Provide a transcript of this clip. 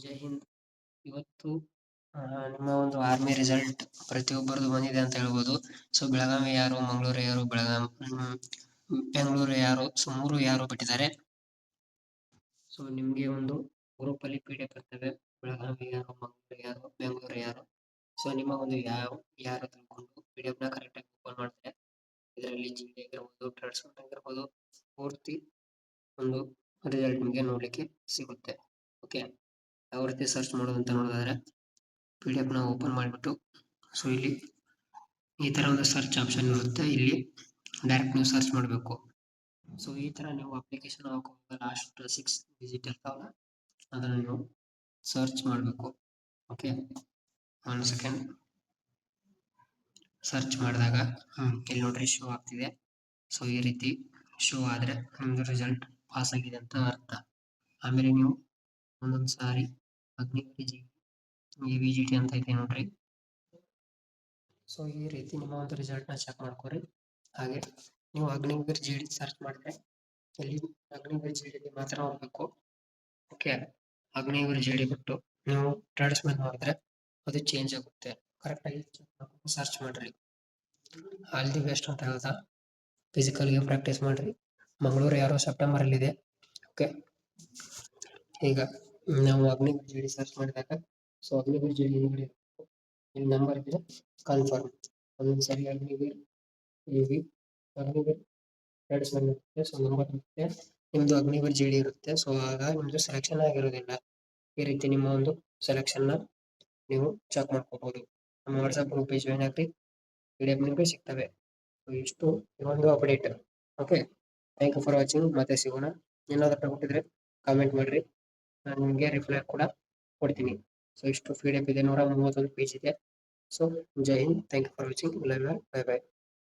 ಜೈ ಹಿಂದ್. ಇವತ್ತು ನಿಮ್ಮ ಒಂದು ಆರ್ಮಿ ರಿಸಲ್ಟ್ ಪ್ರತಿಯೊಬ್ಬರದು ಬಂದಿದೆ ಅಂತ ಹೇಳ್ಬೋದು. ಸೊ ಬೆಳಗಾವಿ ಯಾರು, ಮಂಗಳೂರು ಯಾರು, ಬೆಂಗಳೂರು ಯಾರು, ಸೊ 3 ಯಾರು ಬಿಟ್ಟಿದ್ದಾರೆ. ಸೊ ನಿಮ್ಗೆ ಒಂದು ಗ್ರೂಪ್ ಅಲ್ಲಿ PDF ಇರ್ತವೆ. ಬೆಳಗಾವಿ ಯಾರು, ಮಂಗಳೂರು ಯಾರು, ಬೆಂಗಳೂರು ಯಾರು. ಸೊ ನಿಮ್ಮ ಒಂದು ಯಾರು ತಿಳ್ಕೊಂಡು PDF ನ ಕರೆಕ್ಟ್ ಆಗಿ ಓಪನ್ ಮಾಡ್ತಾರೆ. ಇದರಲ್ಲಿ GD ಆಗಿರ್ಬೋದು, ಟ್ರಾನ್ಸ್ಫರ್ ಆಗಿರ್ಬೋದು, ಪೂರ್ತಿ ಒಂದು ರಿಸಲ್ಟ್ ನಿಮಗೆ ನೋಡ್ಲಿಕ್ಕೆ ಸಿಗುತ್ತೆ. ಓಕೆ, ಯಾವ ರೀತಿ ಸರ್ಚ್ ಮಾಡೋದು ಅಂತ ನೋಡೋದಾದ್ರೆ PDF ನ ಓಪನ್ ಮಾಡಿಬಿಟ್ಟು, ಸೊ ಇಲ್ಲಿ ಈ ತರ ಒಂದು ಸರ್ಚ್ ಆಪ್ಷನ್ ಇರುತ್ತೆ. ಇಲ್ಲಿ ಡೈರೆಕ್ಟ್ ನೀವು ಸರ್ಚ್ ಮಾಡಬೇಕು. ಸೊ ಈ ತರ ನೀವು ಅಪ್ಲಿಕೇಶನ್ ಹಾಕುವಾಗ ಲಾಸ್ಟ್ 6 ಡಿಜಿಟ್ ಇರ್ತಾವಲ್ಲ, ಅದನ್ನು ನೀವು ಸರ್ಚ್ ಮಾಡಬೇಕು. Okay, 1 second. ಸರ್ಚ್ ಮಾಡಿದಾಗ ಇಲ್ಲಿ ನೋಡ್ರಿ ಶೋ ಆಗ್ತಿದೆ. ಸೊ ಈ ರೀತಿ ಶೋ ಆದ್ರೆ ನಿಮ್ದು ರಿಸಲ್ಟ್ ಪಾಸ್ ಆಗಿದೆ ಅಂತ ಅರ್ಥ. ಆಮೇಲೆ ನೀವು ಒಂದೊಂದು ಸಾರಿ ಅಗ್ನಿವೀರ್ EVGT ಅಂತ ಇದೆ ನೋಡ್ರಿ. ಸೊ ಈ ರೀತಿ ನಿಮ್ಮ ಒಂದು ರಿಸಲ್ಟ್ ನ ಚೆಕ್ ಮಾಡ್ಕೊರಿ. ಹಾಗೆ ನೀವು ಅಗ್ನಿವೀರ್ GD ಸರ್ಚ್ ಮಾಡಿದ್ರೆ ಇಲ್ಲಿ ಅಗ್ನಿವೀರ್ GD ಮಾತ್ರ ಹೋಗ್ಬೇಕು. ಓಕೆ, ಅಗ್ನಿವೀರ್ GD ಬಿಟ್ಟು ನೀವು ಟ್ರೇಡ್ಸ್ ಮೇಲೆ ಮಾಡಿದ್ರೆ ಅದು ಚೇಂಜ್ ಆಗುತ್ತೆ. ಕರೆಕ್ಟ್ ಆಗಿ ಸರ್ಚ್ ಮಾಡ್ರಿ. ಆಲ್ ದಿ ಬೆಸ್ಟ್ ಅಂತ ಹೇಳ್ತಾ ಫಿಸಿಕಲ್ಗೆ ಪ್ರಾಕ್ಟೀಸ್ ಮಾಡ್ರಿ. ಮಂಗಳೂರು ಯಾರೋ ಸೆಪ್ಟೆಂಬರ್ ಅಲ್ಲಿ ಇದೆ. ಓಕೆ, ಈಗ ನಾವು ಅಗ್ನಿವೀರ್ GD ಸರ್ಚ್ ಮಾಡಿದಾಗ ಸೊ ಅಗ್ನಿವೀರ್ GD ಇಲ್ಲಿ ನಂಬರ್ ಇದೆ ಕನ್ಫರ್ಮ್. ಒಂದೊಂದು ಸರಿ ಅಗ್ನಿವೀರ್ ಟ್ರೇಡ್ಸ್ ಮೇಲೆ ಇರುತ್ತೆ. ಸೊ ನಂಬರ್ ಇರುತ್ತೆ, ನಿಮ್ದು ಅಗ್ನಿವೀರ್ GD ಇರುತ್ತೆ. ಸೊ ಆಗ ನಿಮ್ದು ಸೆಲೆಕ್ಷನ್ ಆಗಿರೋದಿಲ್ಲ. ಈ ರೀತಿ ನಿಮ್ಮ ಒಂದು ಸೆಲೆಕ್ಷನ್ ನ ನೀವು ಚೆಕ್ ಮಾಡ್ಕೋಬಹುದು. ನಮ್ಮ ವಾಟ್ಸ್ಆಪ್ ಗ್ರೂಪ್ ಜಾಯಿನ್ ಆಗ್ರಿ, PDF ನಿಮಗೆ ಸಿಗ್ತವೆ. ಇಷ್ಟು ಒಂದು update. Okay, thank you for watching. ಮತ್ತೆ ಸಿಗೋಣ. ಏನಾದರೂ ಡೌಟ್ ಇದ್ರೆ ಕಾಮೆಂಟ್ ಮಾಡ್ರಿ, ನಾನು ನಿಮಗೆ ರಿಪ್ಲೈ ಕೂಡ ಕೊಡ್ತೀನಿ. ಸೊ ಇಷ್ಟು PDF ಇದೆ, 131 ಪೇಜ್ ಇದೆ. ಸೊ ಜೈ ಹಿಂದ್, thank you for watching. Bye by.